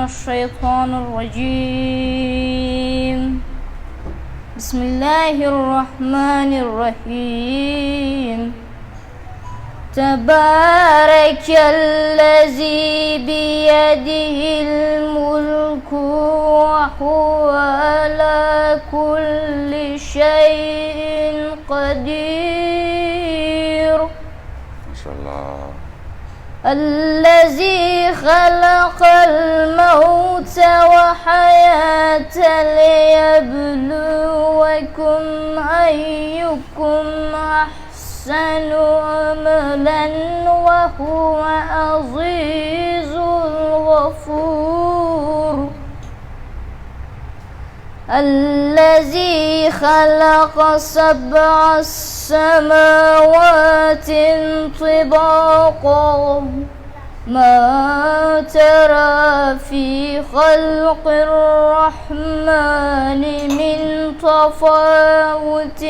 الشيطان الرجيم. بسم الله الرحمن الرحيم. تبارك الذي بيده الملك وهو على كل شيء قدير. ما شاء الله. الذي خلق الموت وحياة ليبلوكم أيكم أحسن عملا وهو عزيز الغفور. الذي خلق 7 سماوات طباقا ما ترى في خلق الرحمن من تفاوت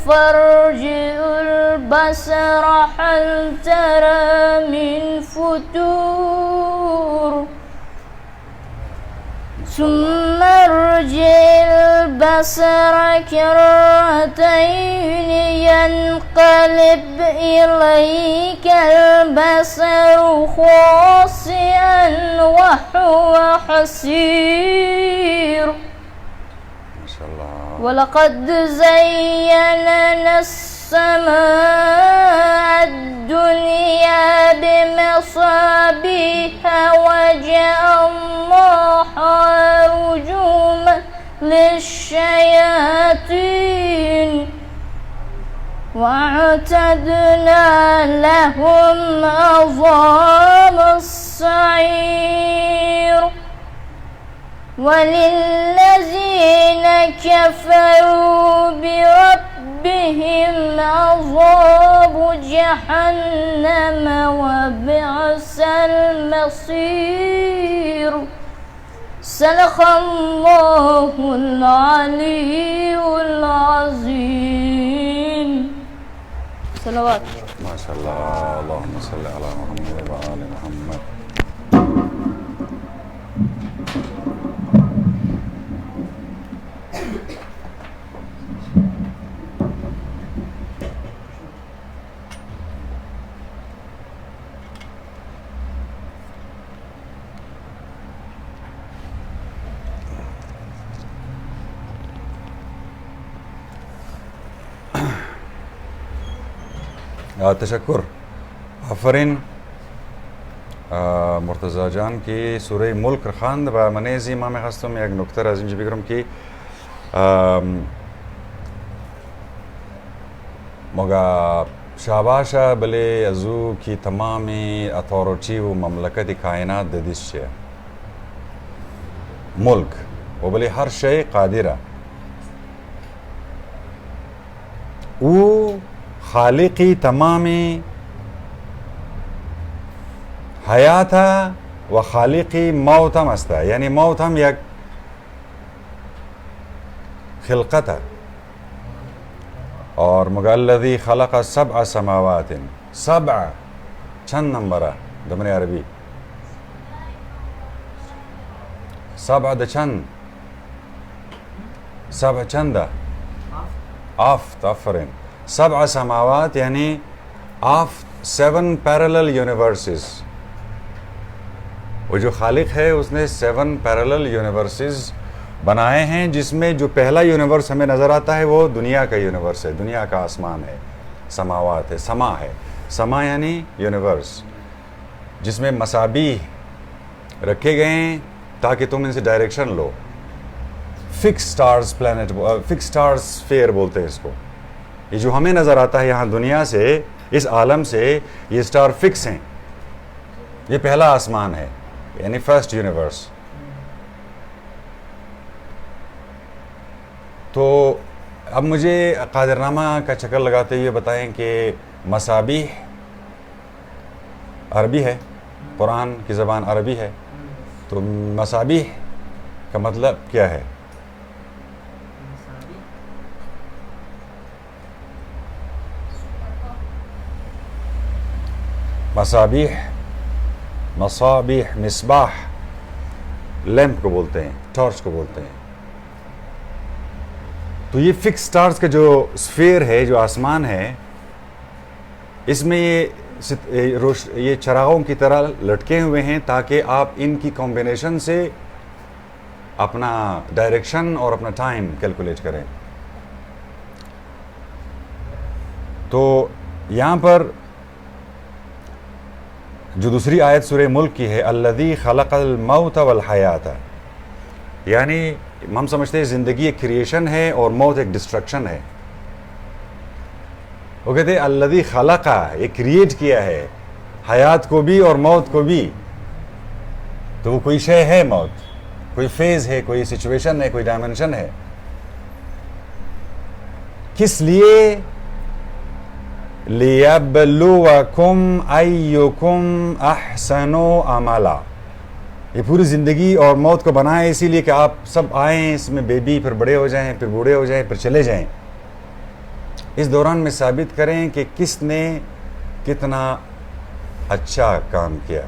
فارجع البصر هل ترى من فتور. ثم ارجع البصر كرتين ينقلب إليك البصر خاسئا وهو حسير. ما شاء الله. ولقد زينا السماء الدنيا بمصابيح وجعلناها رجوما للشياطين وأعتدنا لهم عذاب السعير. وللذين كفروا بربهم عذاب جهنم وبئس المصير. صدق الله العلي العظيم. صلوات. ما شاء الله. اللهم صل على محمد وآل محمد. تشکر. آفرین مرتضی جان کی سوره ملک خواند و منیزی ما میخواستم یک نکته را از اینجا بگیرم که مگا شاباشا بله ازو کی تمامی اتھارٹی و مملکت کائنات ددیش چه ملک و بله هر شی قادره او خالقی تمامی حیات و خالقی موت هم است. یعنی موت هم یک خلقت ہے. اور مگا الذی خلق 7 سماوات. 7 چند نمبر ہے دمن عربی؟ 7 ده چند؟ 7 چند ہے؟ آفت. آفرین. 7 سماوات یعنی آف 7 پیرلل یونیورسز. وہ جو خالق ہے اس نے 7 پیرلل یونیورسز بنائے ہیں، جس میں جو پہلا یونیورس ہمیں نظر آتا ہے وہ دنیا کا یونیورس ہے، دنیا کا آسمان ہے، سماوات ہے، سما ہے. سما یعنی یونیورس، جس میں مصابیح رکھے گئے ہیں تاکہ تم ان سے ڈائریکشن لو. Fixed stars planet, fixed stars فیئر بولتے ہیں اس کو. یہ جو ہمیں نظر آتا ہے یہاں دنیا سے، اس عالم سے، یہ سٹار فکس ہیں. یہ پہلا آسمان ہے، یعنی فرسٹ یونیورس. تو اب مجھے قادرنامہ کا چکر لگاتے ہوئے بتائیں کہ مصابیح عربی ہے، قرآن کی زبان عربی ہے، تو مصابیح کا مطلب کیا ہے؟ مصابیح، مصابیح، مصباح لیمپ کو بولتے ہیں, ٹارچ کو بولتے ہیں. تو یہ فکس سٹارز کا جو اسفیئر ہے, جو آسمان ہے, اس میں یہ چراغوں کی طرح لٹکے ہوئے ہیں تاکہ آپ ان کی کمبینیشن سے اپنا ڈائریکشن اور اپنا ٹائم کیلکولیٹ کریں. تو یہاں پر جو دوسری آیت سورہ ملک کی ہے, الذی خلق الموت والحیات, یعنی ہم سمجھتے ہیں زندگی ایک کریشن ہے اور موت ایک ڈسٹرکشن ہے. وہ کہتے ہیں الذی خلقہ, یہ کریٹ کیا ہے حیات کو بھی اور موت کو بھی. تو وہ کوئی شے ہے, موت کوئی فیز ہے, کوئی سچویشن ہے, کوئی ڈائمنشن ہے. کس لیے؟ لِيَبْلُوَكُمْ أَيُّكُمْ أَحْسَنُ عَمَلًا, یہ پوری زندگی اور موت کو بنائے اسی لیے کہ آپ سب آئیں, اس میں بیبی, پھر بڑے ہو جائیں, پھر بوڑھے ہو جائیں, پھر چلے جائیں. اس دوران میں ثابت کریں کہ کس نے کتنا اچھا کام کیا,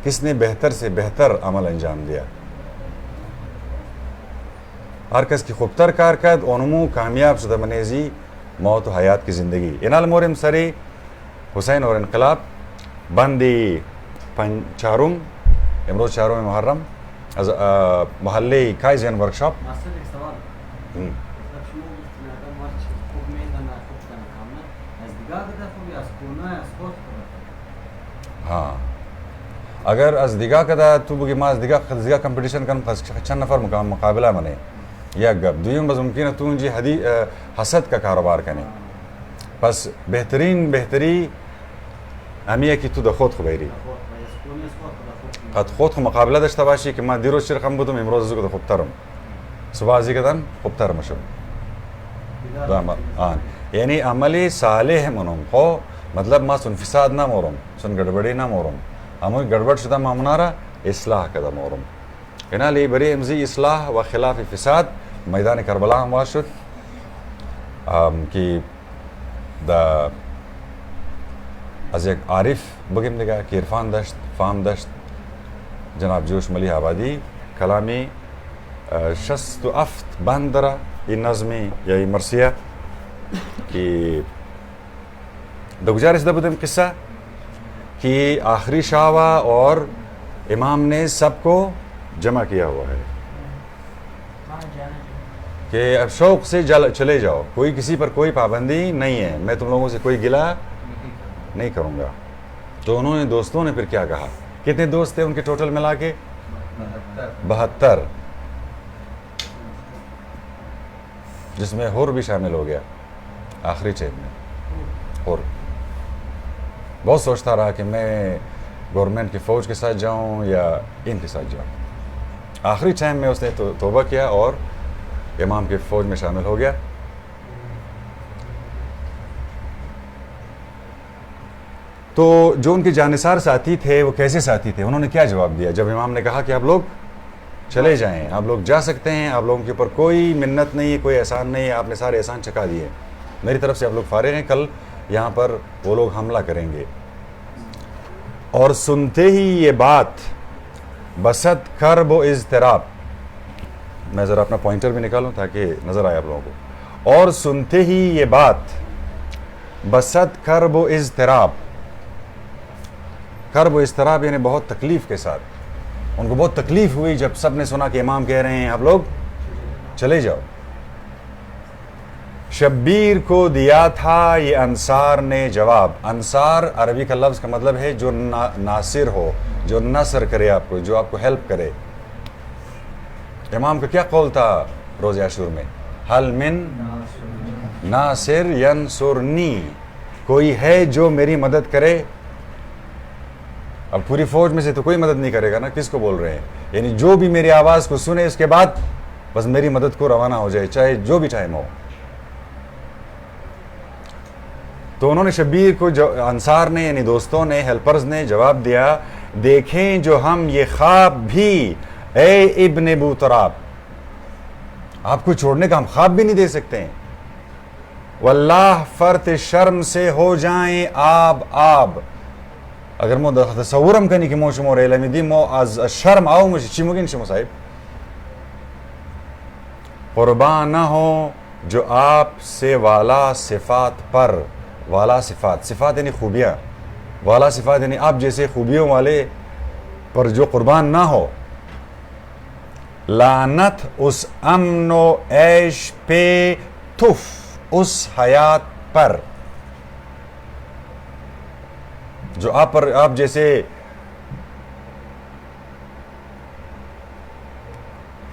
کس نے بہتر سے بہتر عمل انجام دیا. ہر کس کی خوبتر کارکرد اونمو کامیاب شدہ منیزی موت و حیات کی زندگی. انال مورم سری حسین اور انقلاب بندی چارم, امروز چارم محرم, از محلے کائزین ورکشاپ. ہاں, اگر از دیگا کدا تو بگی ما از دیگا کمپٹیشن کن چند نفر مقابلہ منے یا گب دویم بس ممکن ہے تو جی حسد کا کاروبار کنے. پس بہتری امیہ کی تو دا خود خبیری قد خود مقابلہ داشته باشی که من دیروز چرخم بودم امروز از خوب ترم, صبح ازی کدن خوب تر مشم. یعنی عملی صالح منم خو مطلب ما سن فساد نمورم, سن گڑبڑی نمورم, همون گڑبڑ شدم منارا اصلاح کدم مورم. اینا لی بری امزی اصلاح و خلاف فساد میدان کربلا هم واش شد که دا از یک عارف بگیم دیگه که عرفان داشت, فهم داشت, جناب جوش ملیح آبادی, کلامی 67 بند داره این نظمی یا این مرثیه که دا گزارش ده بودم قصه کہ آخری شعوہ اور امام نے سب کو جمع کیا ہوا ہے کہ اب شوق سے چلے جاؤ, کوئی کسی پر کوئی پابندی نہیں ہے, میں تم لوگوں سے کوئی گلہ نہیں کروں گا. تو انہوں نے دوستوں نے پھر کیا کہا, کتنے دوست تھے ان کے ٹوٹل ملا کے 72, جس میں حر بھی شامل ہو گیا آخری چین میں. حر بہت سوچتا رہا کہ میں گورنمنٹ کی فوج کے ساتھ جاؤں یا ان کے ساتھ جاؤں. آخری ٹائم میں اس نے توبہ کیا اور امام کی فوج میں شامل ہو گیا. تو جو ان کے جانثار ساتھی تھے وہ کیسے ساتھی تھے, انہوں نے کیا جواب دیا جب امام نے کہا کہ آپ لوگ چلے جائیں, آپ لوگ جا سکتے ہیں, آپ لوگوں کے اوپر کوئی منت نہیں ہے, کوئی احسان نہیں ہے, آپ نے سارے احسان چکا دیے, میری طرف سے آپ لوگ فارغ ہیں, کل یہاں پر وہ لوگ حملہ کریں گے. اور سنتے ہی یہ بات بسط کرب و اضطراب, میں ذرا اپنا پوائنٹر بھی نکالوں تاکہ نظر آئے آپ لوگوں کو. اور سنتے ہی یہ بات بسط کرب و اضطراب, کرب و اضطراب یعنی بہت تکلیف کے ساتھ, ان کو بہت تکلیف ہوئی جب سب نے سنا کہ امام کہہ رہے ہیں آپ لوگ چلے جاؤ. شبیر کو دیا تھا یہ انصار نے جواب. انصار عربی کا لفظ کا مطلب ہے جو ناصر ہو, جو نصر کرے آپ کو, جو آپ کو ہیلپ کرے. امام کا کیا قول تھا روز عاشور میں, حل من ناصر ینصرنی, کوئی ہے جو میری مدد کرے. اب پوری فوج میں سے تو کوئی مدد نہیں کرے گا نا, کس کو بول رہے ہیں, یعنی جو بھی میری آواز کو سنے اس کے بعد بس میری مدد کو روانہ ہو جائے, چاہے جو بھی ٹائم ہو. تو انہوں نے شبیر کو انصار نے یعنی دوستوں نے, ہیلپرز نے جواب دیا, دیکھیں جو ہم یہ خواب بھی اے ابن ابو تراب, آپ کو چھوڑنے کا ہم خواب بھی نہیں دے سکتے ہیں. واللہ فرت شرم سے ہو جائیں آب آب, اگر مو تصورم کنی که مو شما ریلا میدی مو از شرم آو مش چی مگین شما صاحب قربان نہ ہو جو آپ سے والا صفات پر والا صفات یعنی خوبیاں والا صفات یعنی آپ جیسے خوبیوں والے پر جو قربان نہ ہو لعنت اس امن و عیش پہ تف اس حیات پر جو آپ جیسے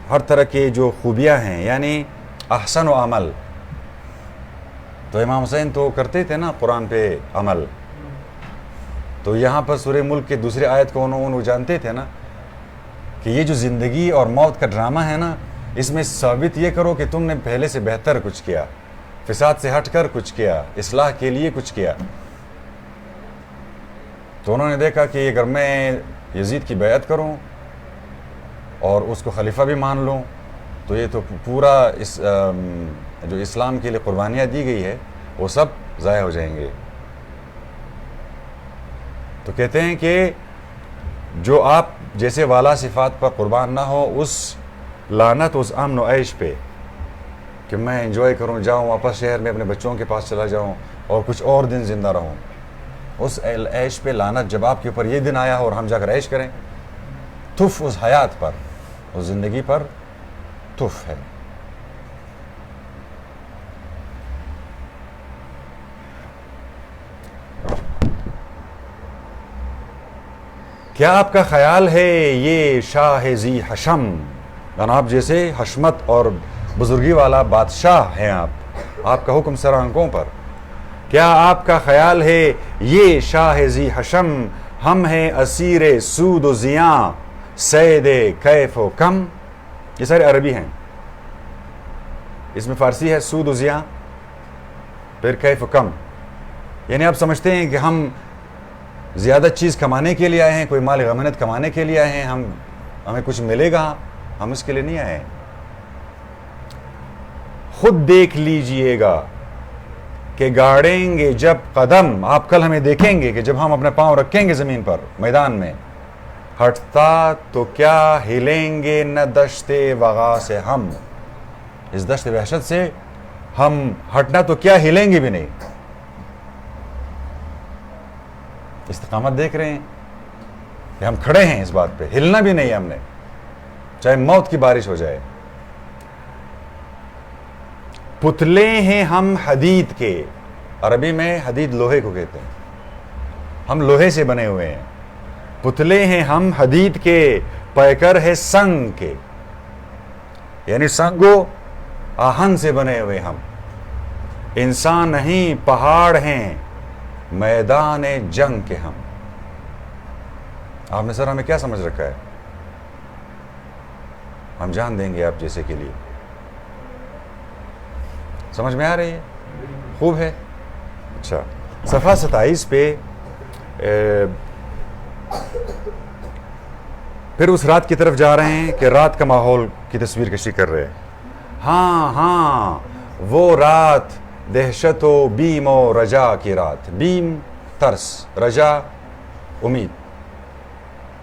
ہر طرح کے جو خوبیاں ہیں یعنی احسن و عمل تو امام حسین تو کرتے تھے نا قرآن پہ عمل تو یہاں پر سورہ ملک کے دوسرے آیت کو انہوں جانتے تھے نا کہ یہ جو زندگی اور موت کا ڈرامہ ہے نا اس میں ثابت یہ کرو کہ تم نے پہلے سے بہتر کچھ کیا فساد سے ہٹ کر کچھ کیا اصلاح کے لیے کچھ کیا تو انہوں نے دیکھا کہ اگر میں یزید کی بیعت کروں اور اس کو خلیفہ بھی مان لوں تو یہ تو پورا جو اسلام کے لیے قربانیاں دی گئی ہے وہ سب ضائع ہو جائیں گے تو کہتے ہیں کہ جو آپ جیسے والا صفات پر قربان نہ ہو اس لعنت اس امن و عیش پہ کہ میں انجوائے کروں جاؤں واپس شہر میں اپنے بچوں کے پاس چلا جاؤں اور کچھ اور دن زندہ رہوں اس عیش پہ لعنت جب آپ کے اوپر یہ دن آیا ہو اور ہم جا کر عیش کریں تف اس حیات پر اس زندگی پر تف ہے کیا آپ کا خیال ہے یہ شاہ ذی حشم جناب جیسے حشمت اور بزرگی والا بادشاہ ہیں آپ کا حکم سر آنکھوں پر کیا آپ کا خیال ہے یہ شاہ ذی حشم ہم ہیں اسیر سود و زیاں سید کیف و کم یہ سارے عربی ہیں اس میں فارسی ہے سود و زیاں پھر کیف و کم یعنی آپ سمجھتے ہیں کہ ہم زیادہ چیز کمانے کے لیے آئے ہیں کوئی مال غنیمت کمانے کے لیے آئے ہیں ہمیں کچھ ملے گا ہم اس کے لیے نہیں آئے ہیں خود دیکھ لیجئے گا کہ گاڑیں گے جب قدم آپ کل ہمیں دیکھیں گے کہ جب ہم اپنے پاؤں رکھیں گے زمین پر میدان میں ہٹتا تو کیا ہلیں گے نہ دشت وغا سے ہم اس دشت وحشت سے ہم ہٹنا تو کیا ہلیں گے بھی نہیں استقامت دیکھ رہے ہیں کہ ہم کھڑے ہیں اس بات پہ ہلنا بھی نہیں ہے ہم نے چاہے موت کی بارش ہو جائے پتلے ہیں ہم حدید کے عربی میں حدید لوہے کو کہتے ہیں ہم لوہے سے بنے ہوئے ہیں پتلے ہیں ہم حدید کے پیکر ہے سنگ کے یعنی سنگو آہن سے بنے ہوئے ہم انسان نہیں پہاڑ ہیں میدان جنگ کے ہم آپ نے سر ہمیں کیا سمجھ رکھا ہے ہم جان دیں گے آپ جیسے کے لیے سمجھ میں آ رہی ہے خوب ہے اچھا صفحہ 27 پہ پھر اس رات کی طرف جا رہے ہیں کہ رات کا ماحول کی تصویر کشی کر رہے ہیں ہاں وہ رات دہشت و بیم و رجا کی رات بیم ترس رجا امید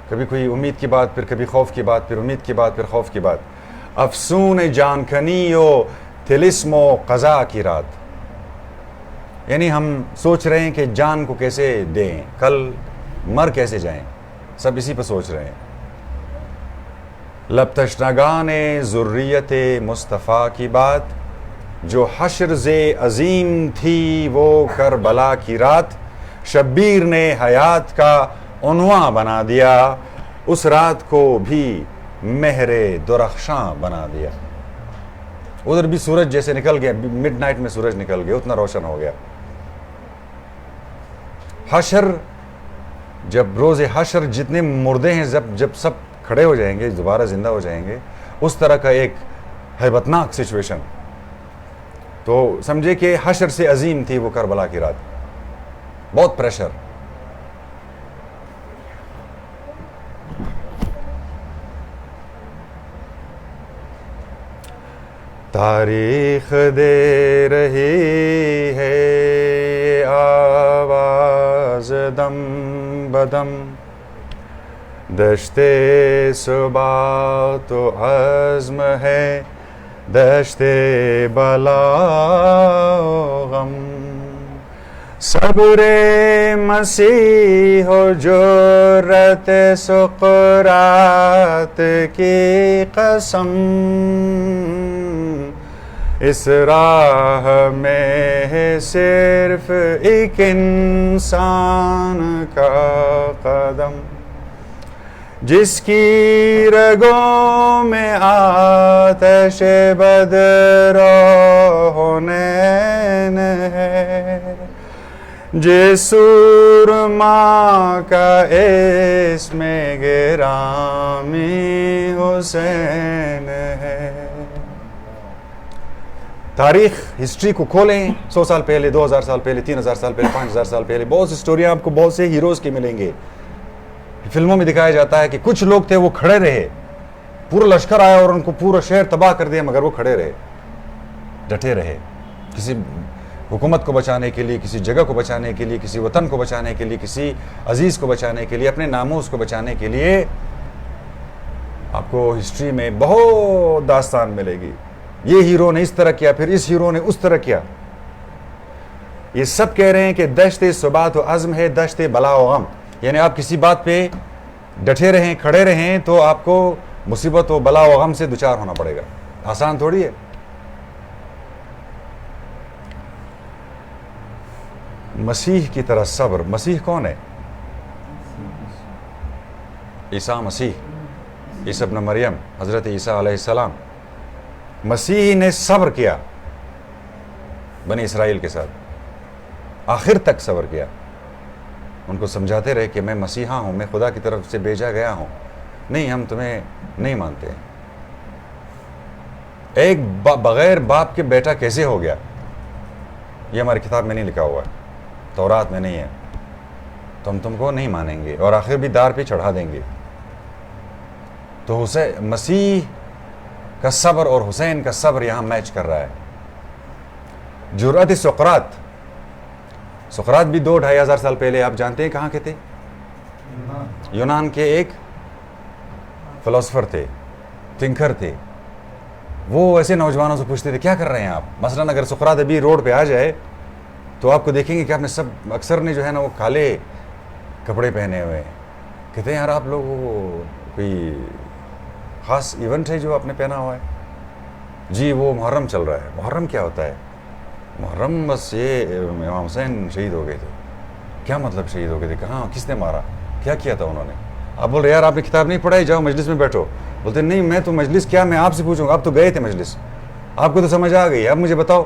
کبھی کوئی امید کی بات پھر کبھی خوف کی بات پھر امید کی بات پھر خوف کی بات افسون جانکنی و تلسم و قضا کی رات یعنی ہم سوچ رہے ہیں کہ جان کو کیسے دیں کل مر کیسے جائیں سب اسی پہ سوچ رہے ہیں لب تشنگان ذریت مصطفیٰ کی بات جو حشر عظیم تھی وہ کربلا کی رات شبیر نے حیات کا عنواں بنا دیا اس رات کو بھی مہر درخشاں بنا دیا ادھر بھی سورج جیسے نکل گیا مڈ نائٹ میں سورج نکل گیا اتنا روشن ہو گیا حشر جب روز حشر جتنے مردے ہیں جب سب کھڑے ہو جائیں گے دوبارہ زندہ ہو جائیں گے اس طرح کا ایک ہیبتناک سچویشن تو سمجھے کہ حشر سے عظیم تھی وہ کربلا کی رات بہت پریشر تاریخ دے رہی ہے آواز دم بدم دشت صبا تو عزم ہے دشت بلا و غم صبر مسیح و جرت سقراط کی قسم اس راہ میں ہے صرف ایک انسان کا قدم جس کی رگوں میں آتش بدر و حنین ہے جس سورما کا اسم گرامی حسین ہے. تاریخ ہسٹری کو کھولیں 100 سال پہلے 2000 سال پہلے 3000 سال پہلے 5000 سال پہلے بہت سی اسٹوریاں آپ کو بہت سے ہیروز کی ملیں گے. فلموں میں دکھایا جاتا ہے کہ کچھ لوگ تھے وہ کھڑے رہے, پورا لشکر آیا اور ان کو پورا شہر تباہ کر دیا, مگر وہ کھڑے رہے, ڈٹے رہے, کسی حکومت کو بچانے کے لیے, کسی جگہ کو بچانے کے لیے, کسی وطن کو بچانے کے لیے, کسی عزیز کو بچانے کے لیے, اپنے ناموس کو بچانے کے لیے. آپ کو ہسٹری میں بہت داستان ملے گی, یہ ہیرو نے اس طرح کیا, پھر اس ہیرو نے اس طرح کیا. یہ سب کہہ رہے ہیں کہ دشت ثبات و عزم ہے دشت بلا و غم, یعنی آپ کسی بات پہ ڈٹے رہیں, کھڑے رہیں تو آپ کو مصیبت و بلا و غم سے دوچار ہونا پڑے گا. آسان تھوڑی ہے. مسیح کی طرح صبر. مسیح کون ہے؟ عیسیٰ مسیح, عیسیٰ ابن مریم, حضرت عیسیٰ علیہ السلام. مسیح نے صبر کیا بنی اسرائیل کے ساتھ, آخر تک صبر کیا. ان کو سمجھاتے رہے کہ میں مسیحا ہوں, میں خدا کی طرف سے بھیجا گیا ہوں, نہیں ہم تمہیں نہیں مانتے. ایک بغیر باپ کے بیٹا کیسے ہو گیا؟ یہ ہماری کتاب میں نہیں لکھا ہوا ہے, تورات میں نہیں ہے, تو ہم تم کو نہیں مانیں گے اور آخر بھی دار پہ چڑھا دیں گے. تو مسیح کا صبر اور حسین کا صبر یہاں میچ کر رہا ہے. جرأت سقراط, سقراط بھی 2-2.5 ہزار سال پہلے آپ جانتے ہیں کہاں کے تھے؟ یونان کے ایک فلسفر تھے, تھنکر تھے. وہ ایسے نوجوانوں سے پوچھتے تھے کیا کر رہے ہیں آپ. مثلاً اگر سقراط ابھی روڈ پہ آ جائے تو آپ کو دیکھیں گے کہ آپ نے سب اکثر نے جو ہے نا وہ کالے کپڑے پہنے ہوئے ہیں. کہتے ہیں یار آپ لوگ کوئی خاص ایونٹ ہے جو آپ نے پہنا ہوا ہے؟ جی وہ محرم چل رہا ہے. محرم کیا ہوتا ہے؟ محرم بس یہ امام حسین شہید ہو گئے تھے. کیا مطلب شہید ہو گئے تھے؟ کہاں, کس نے مارا, کیا کیا تھا انہوں نے؟ آپ بول رہے یار آپ نے کتاب نہیں پڑھائی, جاؤ مجلس میں بیٹھو. بولتے نہیں میں تو مجلس کیا, میں آپ سے پوچھوں گا, آپ تو گئے تھے مجلس, آپ کو تو سمجھ آ گئی, اب مجھے بتاؤ.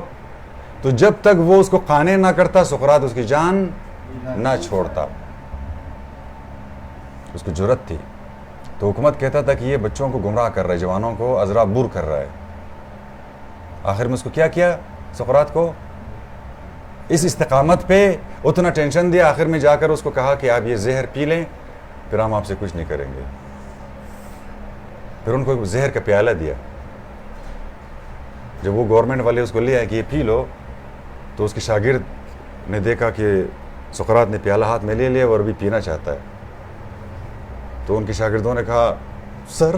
تو جب تک وہ اس کو قانع نہ کرتا سقراط اس کی جان نہ چھوڑتا. اس کو جرأت تھی. تو حکومت کہتا تھا کہ یہ بچوں کو گمراہ کر رہا ہے, جوانوں کو ازرا بور کر رہا ہے. آخر میں اس کو کیا سقراط کو اس استقامت پہ اتنا ٹینشن دیا, آخر میں جا کر اس کو کہا کہ آپ یہ زہر پی لیں پھر ہم آپ سے کچھ نہیں کریں گے. پھر ان کو زہر کا پیالہ دیا. جب وہ گورنمنٹ والے اس کو لے آئے کہ یہ پی لو, تو اس کے شاگرد نے دیکھا کہ سقراط نے پیالہ ہاتھ میں لے لیا اور ابھی پینا چاہتا ہے. تو ان کے شاگردوں نے کہا sir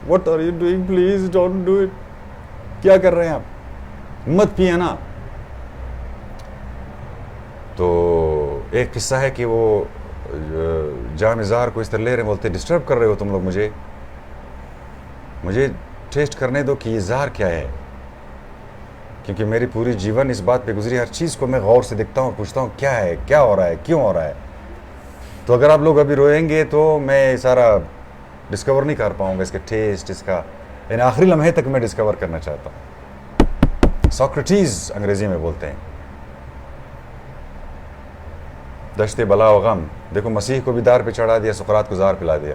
what are you doing, please don't do it. کیا کر رہے ہیں آپ, مت پیے نا. تو ایک قصہ ہے کہ وہ جام زہر کو اس طرح لے رہے ہیں, بولتے ڈسٹرب کر رہے ہو تم لوگ, مجھے ٹیسٹ کرنے دو کہ یہ زہر کیا ہے, کیونکہ میری پوری جیون اس بات پہ گزری, ہر چیز کو میں غور سے دیکھتا ہوں, پوچھتا ہوں کیا ہے, کیا ہو رہا ہے, کیوں ہو رہا ہے. تو اگر آپ لوگ ابھی روئیں گے تو میں سارا ڈسکور نہیں کر پاؤں گا, اس کے ٹیسٹ, اس کا یعنی آخری لمحے تک میں ڈسکور کرنا چاہتا ہوں. سوکریٹیز انگریزی میں بولتے ہیں. دشت بلا و غم. دیکھو مسیح کو بھی دار پہ چڑھا دیا, سقراط کو زہر پلا دیا.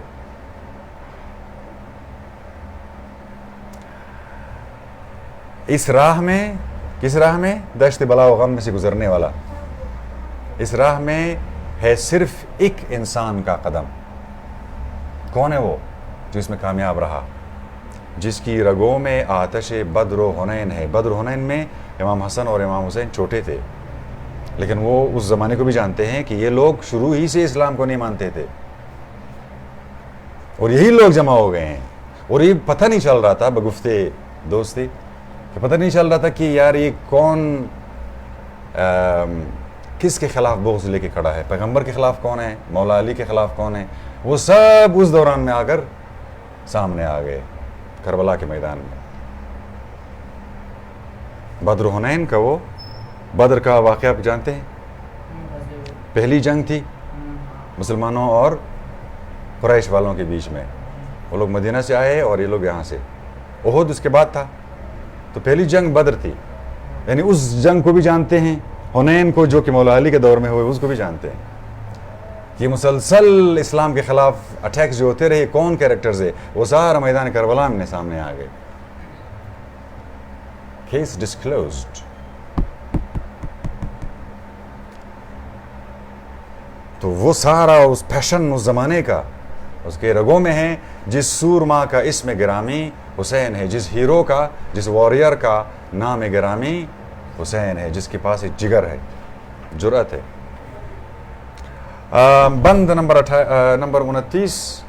اس راہ میں, کس راہ میں؟ دشت بلا و غم میں سے گزرنے والا. اس راہ میں ہے صرف ایک انسان کا قدم. کون ہے وہ جو اس میں کامیاب رہا؟ جس کی رگوں میں آتش بدر و حنین ہے. بدر و حنین میں امام حسن اور امام حسین چھوٹے تھے, لیکن وہ اس زمانے کو بھی جانتے ہیں کہ یہ لوگ شروع ہی سے اسلام کو نہیں مانتے تھے اور یہی لوگ جمع ہو گئے ہیں. اور یہ پتہ نہیں چل رہا تھا بگفتے دوستی کہ پتہ نہیں چل رہا تھا کہ یار یہ کون کس کے خلاف بغض لے کے کھڑا ہے, پیغمبر کے خلاف کون ہے, مولا علی کے خلاف کون ہے. وہ سب اس دوران میں آ کر سامنے آ گئے کربلا کے میدان میں. بدر حنین کا وہ بدر کا واقعہ آپ جانتے ہیں, پہلی جنگ تھی مسلمانوں اور قریش والوں کے بیچ میں. وہ لوگ مدینہ سے آئے اور یہ لوگ یہاں سے. احد اس کے بعد تھا, تو پہلی جنگ بدر تھی. یعنی اس جنگ کو بھی جانتے ہیں, حنین کو جو کہ مولا علی کے دور میں ہوئے اس کو بھی جانتے ہیں. یہ مسلسل اسلام کے خلاف اٹیکس جو ہوتے رہے, کون کیریکٹرز ہے, وہ سارا میدان کربلا میں سامنے آ گئے. Case disclosed. تو وہ سارا اس پیشن اس زمانے کا اس کے رگوں میں ہے. جس سورما کا اسم گرامی حسین ہے, جس ہیرو کا, جس واریر کا نام گرامی حسین ہے, جس کے پاس ایک جگر ہے, جرأت ہے. بند نمبر 29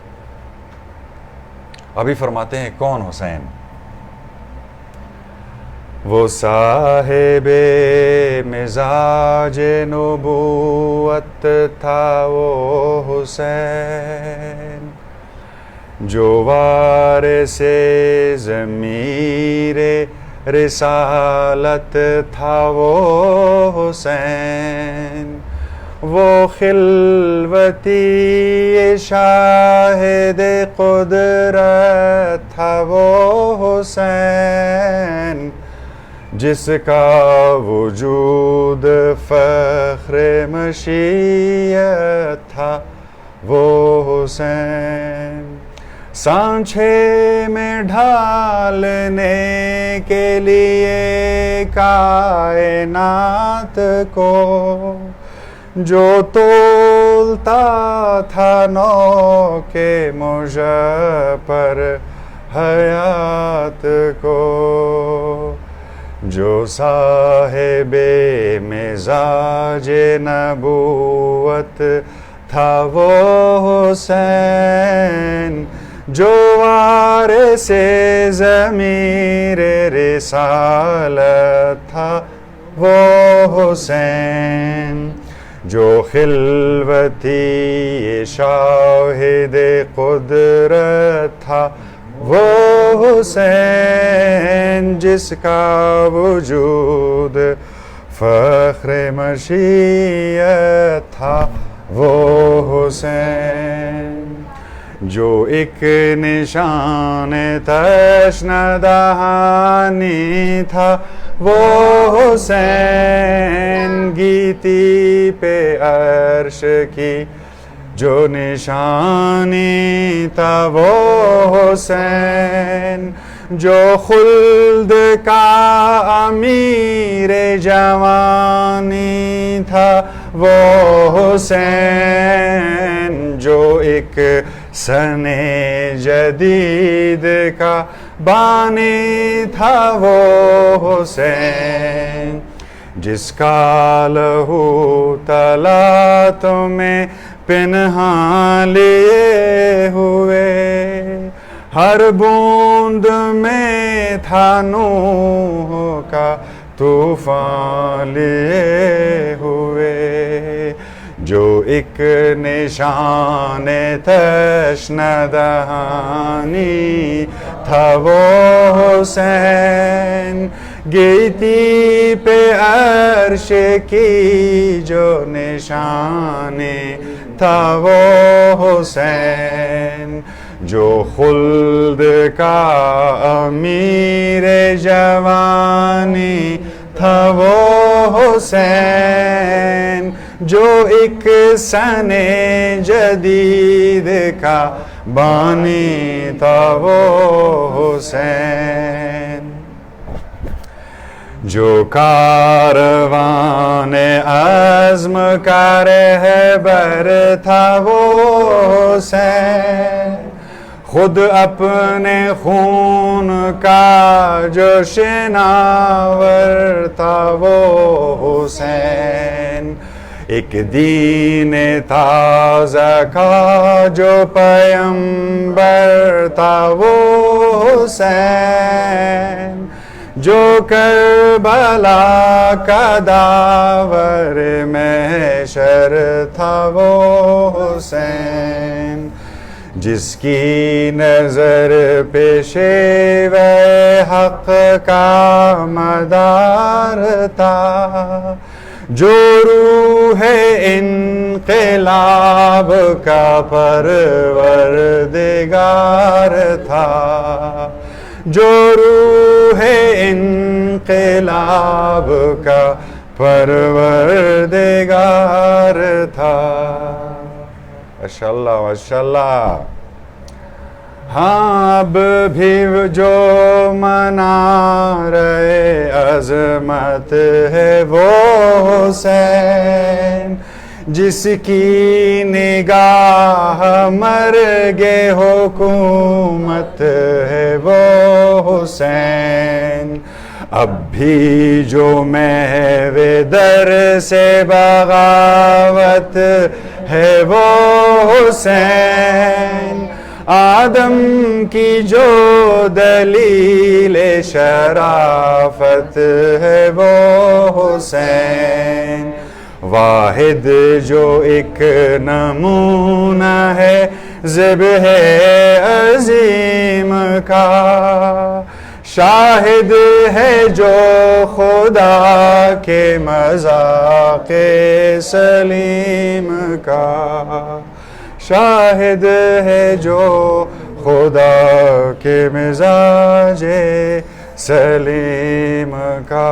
ابھی فرماتے ہیں کون حسین. وہ صاحب مزاج نبوت تھا وہ حسین, جو وارث ضمیر رسالت تھا وہ حسین. وہ خلوتی شاہد قدرت تھا وہ حسین, جس کا وجود فخر مشیت تھا وہ حسین. سانچے میں ڈھالنے کے لیے کائنات کو, جو تولتا تھا نو کے مجبر حیات کو, جو صاحب مزاج نبوت تھا وہ حسین, جو وارث ضمیر رسالت تھا وہ حسین, جو خلوتی شاہد قدرت تھا وہ حسین, جس کا وجود فخر مشیت تھا وہ حسین, جو ایک نشان تشنہ دہانی تھا وہ حسین, گیتی پہ عرش کی جو نشانی تھا وہ حسین, جو خلد کا امیر جوانی تھا وہ حسین, جو ایک سن جدید کا بانی تھا وہ حسین, جس کا لہو تلات میں پنہاں لیے ہوئے, ہر بوند میں تھا نوح کا طوفان لیے ہوئے, جو ایک نشان تشنہ دہانی تھا وہ حسین, گیتی پہ عرش کی جو نشانی تھا وہ حسین, جو خلد کا امیر جوانی تھا وہ حسین, جو ایک سن جدید کا بانی تھا وہ حسین, جو کاروان عزم کا رہبر تھا وہ حسین, خود اپنے خون کا جو شناور تھا وہ حسین, ایک دین تازہ کا جو پیمبر تھا وہ حسین، جو کربلا کا داور محشر تھا وہ حسین، جس کی نظر پیشے حق کا مدار تھا، جو روح انقلاب کا پروردگار تھا، جو روح انقلاب کا پروردگار تھا۔ ماشاءاللہ ماشاءاللہ۔ ہاں اب بھی جو منا رہے عظمت ہے وہ حسین، جس کی نگاہ مرگ حکومت ہے وہ حسین، اب بھی جو محو در سے بغاوت ہے وہ حسین، آدم کی جو دلیل شرافت ہے وہ حسین، واحد جو ایک نمونہ ہے ذبح عظیم کا، شاہد ہے جو خدا کے مذاق سلیم کا، شاہد ہے جو خدا کے مزاج سلیم کا۔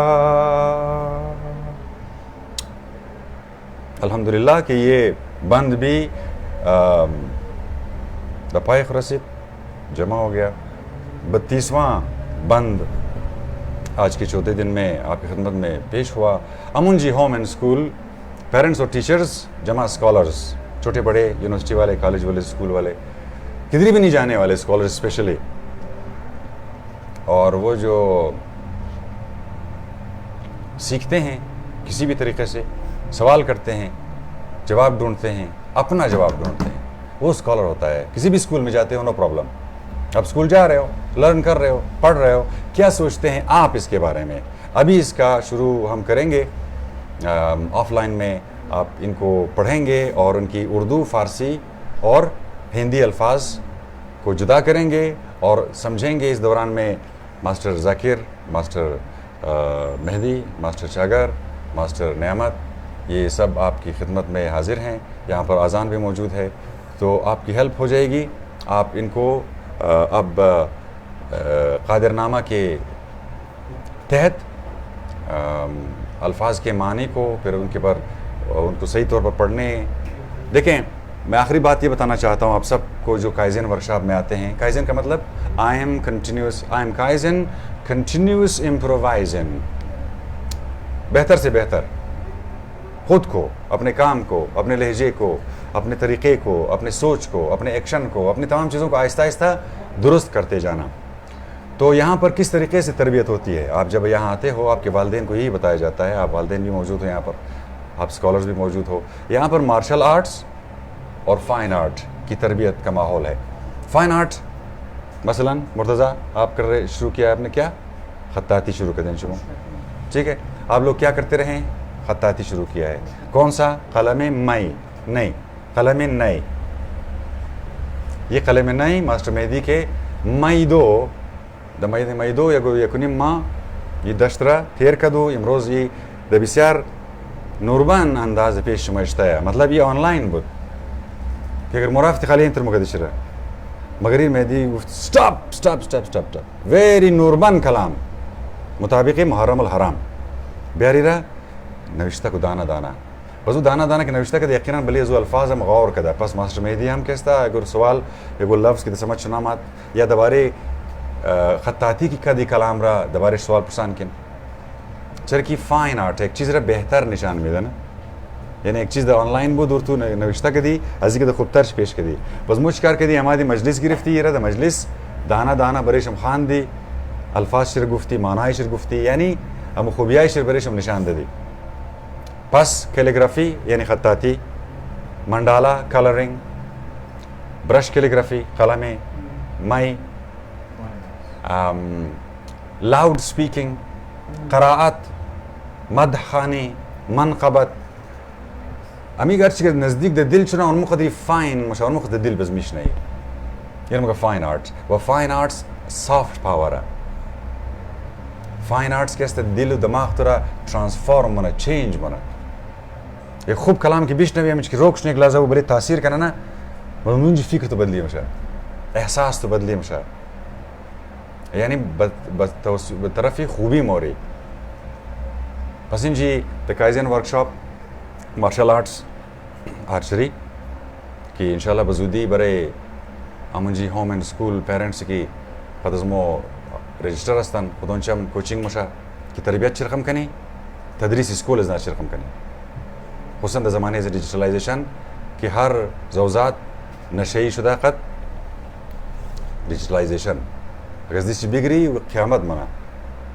الحمدللہ کہ یہ بند بھی دپائق رسید جمع ہو گیا۔ 32واں بند آج کے چوتھے دن میں آپ کی خدمت میں پیش ہوا۔ امن جی ہوم اینڈ اسکول، پیرنٹس اور ٹیچرز جمع اسکالرز، چھوٹے بڑے یونیورسٹی والے، کالج والے، اسکول والے، کدھر بھی نہیں جانے والے اسکالرز اسپیشلی، اور وہ جو سیکھتے ہیں کسی بھی طریقے سے، سوال کرتے ہیں، جواب ڈھونڈتے ہیں، اپنا جواب ڈھونڈتے ہیں، وہ اسکالر ہوتا ہے۔ کسی بھی اسکول میں جاتے ہو نو پرابلم، اب اسکول جا رہے ہو، لرن کر رہے ہو، پڑھ رہے ہو، کیا سوچتے ہیں آپ اس کے بارے میں؟ ابھی اس کا شروع ہم کریں گے آف لائن میں، آپ ان کو پڑھیں گے اور ان کی اردو، فارسی اور ہندی الفاظ کو جدا کریں گے اور سمجھیں گے۔ اس دوران میں ماسٹر ذاکر، ماسٹر مہدی، ماسٹر شاگر، ماسٹر نعمت، یہ سب آپ کی خدمت میں حاضر ہیں۔ یہاں پر اذان بھی موجود ہے، تو آپ کی ہیلپ ہو جائے گی۔ آپ ان کو اب قادر نامہ کے تحت الفاظ کے معنی کو، پھر ان کے پر ان کو صحیح طور پر پڑھنے۔ دیکھیں، میں آخری بات یہ بتانا چاہتا ہوں آپ سب کو جو کائزن ورکشاپ میں آتے ہیں۔ کائزن کا مطلب آئی ایم کائزن کنٹینیوس امپرووائزن، بہتر سے بہتر خود کو، اپنے کام کو، اپنے لہجے کو، اپنے طریقے کو، اپنے سوچ کو، اپنے ایکشن کو، اپنی تمام چیزوں کو آہستہ آہستہ درست کرتے جانا۔ تو یہاں پر کس طریقے سے تربیت ہوتی ہے؟ آپ جب یہاں آتے ہو آپ کے والدین کو یہی بتایا جاتا ہے، آپ والدین بھی موجود ہو یہاں پر، آپ اسکالرز بھی موجود ہو یہاں پر۔ مارشل آرٹس اور فائن آرٹ کی تربیت کا ماحول ہے۔ فائن آرٹ مثلا مرتضیٰ آپ شروع کیا، آپ نے کیا خطاطی شروع کر دیں شروع، ٹھیک ہے؟ آپ لوگ کیا کرتے رہے؟ خطاطی شروع کیا ہے۔ کون سا؟ قلم مئی، نہیں قلم نئی، یہ قلم نئی ماسٹر مہدی کے مائدو مائدو یکنیم ما یہ دشترا تھیر کدو امروز یہ بسیار نوربان انداز پیش شمشتا ہے، مطلب یہ آن لائن بود کہ اگر مرافت خالی انتر مقدش رہا مگر مہدی گفت سٹاپ ویری نوربان کلام مطابق محرم الحرام بیاری رہا نوشتہ کو دانا دانا بس وہ دانا دانا کے نوشتہ کا یقیناً بلی ازو الفاظ ہم غور کدا پس ماسٹر مہدی ہم کہستا اگر سوال اگر لفظ کی سمجھ شنامات یا دوبارے خطاطی کی کدی کلام را دوبارے سوال پرسان کن چرکی فائن آرٹ ایک چیز را بہتر نشان میدن یعنی ایک چیز دا آن لائن بود اور تو نوشتہ کدی ازی که دا خوب ترش پیش کدی بس مجھ کار کدی ہماری مجلس گرفتی یہ را دا مجلس دانا دانا بریشم خان دی الفاظ شر گفتی معنی شر گفتی یعنی ہم خوبیائی شر بریشم نشان دی پس کیلیگرافی یعنی خطاطی, منڈالا کلرنگ, برش کیلیگرافی قلم مائی, لاؤڈ اسپیکنگ, قراءت, مدح خانی, منقبت. امی گرچه که نزدیک ده دل چونه اون مقدری فاین مشه, اون مقدر دل بز میشنه یعنی مگه فاین آرتس و فاین آرتس سافت پاوره. فاین آرتس که است دل و دماغ تو را ترانسفورم منه, چینج منه. یک خوب کلام که بیشنوی همیش که روکش نیک لازه و بری تاثیر کنه نه, منجی فکر تو بدلی میشه, احساس تو بدلی میشه, یعنی به طرفی خوبی موری. پس اینجی تکایزین ورکشاپ مارشل آرتس آرچری که انشاءالله بزودی برای امونجی هوم اند سکول پیرنٹس کی قد از مو رجستر هستن خودونچم کوچینگ مشه که تربیت چی رقم کنی, تدریس اسکول از چی رقم کنی, خصوصا در زمانه از دیجیتالایزیشن که هر زوزات نشئی شده قد دیجیتالایزیشن اگر دیسی بگری قیامت منه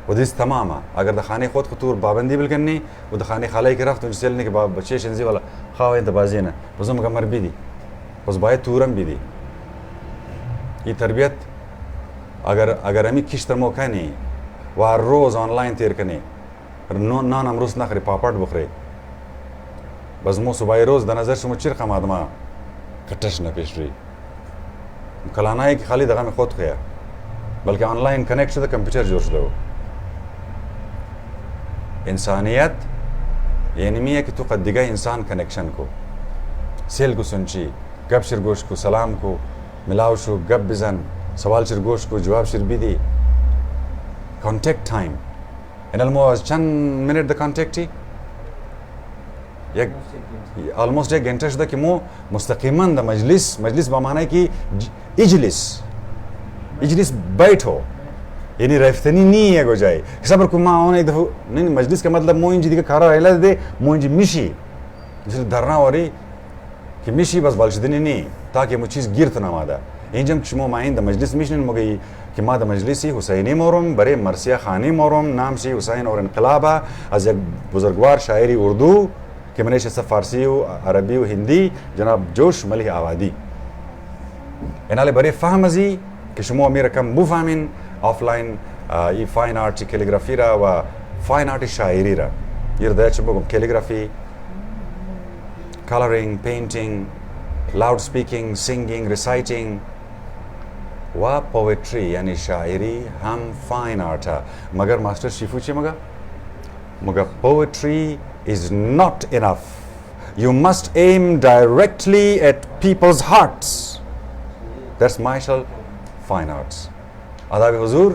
و دیس تمامه. اگر دخانه خود خطور پابندی بلکنی و دخانه خالای که رفت اونجا سیلنی که بچه شنزی والا خواه انت بازی نه بزم که مر بیدی بس باید تورم بیدی. این تربیت اگر امی کشتر مو کنی و هر روز آنلاین تیر کنی, نان امروز نخری پاپاٹ بخری, بس مو صبح روز در نظر شما چی رقم آدما کتش نپیش روی کلانایی که خالی دقام خود خواه بلکه آنلاین کنیکت شده کمپیوتر جور شده و انسانیت یعنی میه که تو قد دیگه انسان کنیکشن کو, سیل کو سنچی, گپ شر گوش کو, سلام کو, ملاو شو, گپ بزن, سوال شر گوش کو, جواب شر بیدی, کانتیکت تایم. این المو از چند منٹ ده کانتیکتی یک almost یک گھنٹه شده که مو مستقیما ده مجلس با معنی که اجلس بیٹھو یعنی رفتنی نہیں ہے گو جائے صبر کو ماں ہونے دفعہ نہیں مجلس کا مطلب مو انجی دیگه کارا رہلا دے مو انجی میشی مثل دھرنا وری که میشی بس بالشدنی نہیں تاکہ مو چیز گیرت نہ مادا اینجم شمو ماین ده مجلس میشن مگی که ما ده مجلسی حسینی مورم برای مرثیه خانی مورم نام شی حسین اور انقلابا از یک بزرگوار شاعری اردو که منش است فارسی و عربی و هندی جناب جوش ملیح آوادی. ایناله برای فهم ازی که شما میره کم بفهمین آفلاین ای فاین آرت کالیگرافی را و فاین آرت شاعری را یه ده چه بگم کالیگرافی, کالرینگ, پینتینگ, لاود سپیکینگ, سینگینگ, ریسایتینگ و پویٹری یعنی شاعری هم فاین آرت ہے. مگر ماسٹر شیفو چی مگر poetry is not enough. You must aim directly at people's hearts. That's martial fine arts. Adab-i Huzur.